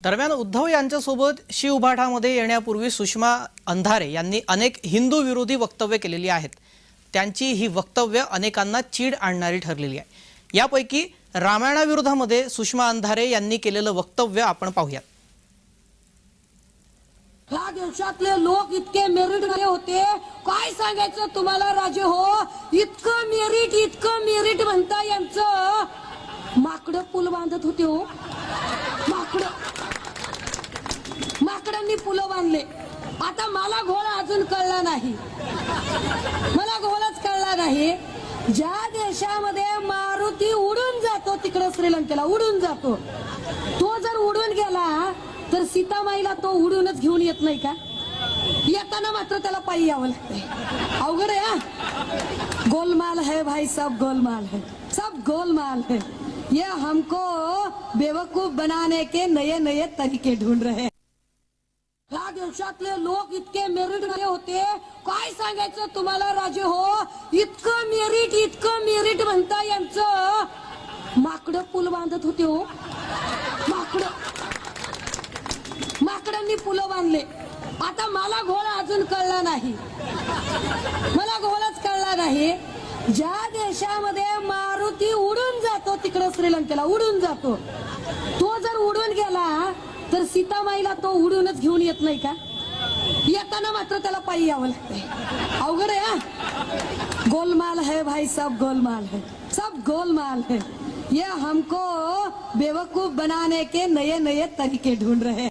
दरम्यान उद्धव यांच्यासोबत शिवभाटामध्ये येण्यापूर्वी सुषमा अंधारे यांनी अनेक हिंदू विरोधी वक्तव्य केलेली आहेत। त्यांची ही वक्तव्य अनेकांना चीड आणणारी ठरलेली आहे। यापैकी रामायणाविरोधामध्ये सुषमा अंधारे यांनी केलेलं वक्तव्य आपण पाहूया। ह्या देशातले लोक इतके मेरिटवाले होते, काय सांगायचं तुम्हाला राजे हो। इतकं मेरिट म्हणता यांचं माकडं पूल बांधत होते हो। माकडांनी पुलं बांधले। आता मला घोळा अजून कळला नाही, मला घोळाच कळला नाही। ज्या देशामध्ये मारुती उडून जातो तिकडे श्रीलंकेला उडून जातो, तो जर उडून गेला तर सीतामाईला तो उडूनच घेऊन येत नाही का? येताना मात्र त्याला पायी यावं लागतंय। अवघड आहे हा। गोलमाल है भाई, सब गोलमाल है, सब गोलमाल है। ये हमको बेवकूफ बनाने के नए नए तरीके ढूंढ रहे हैं। ह्या देशातले लोक इतके मेरिटवाले होते, काय सांगायचं तुम्हाला राजे हो। इतकं मेरिट म्हणता यांचं माकडं पूल बांधत होते हो। माकडांनी पुलं बांधले। आता मला घोळा अजून कळला नाही, मला घोळाच कळला नाही। ज्या देशामध्ये मारुती उडून जातो तिकडे श्रीलंकेला उडून जातो, तो जर उडून गेला तर सीतामाईला तो उडूनच घेऊन येत नाही का? येताना मात्र त्याला पायी यावं लागतंय। अवघड आहे हा। गोलमाल है भाई, सब गोलमाल है, सब गोलमाल है। ये हमको बेवकूफ बनाने के नए नए तरीके ढूंढ रहे हैं।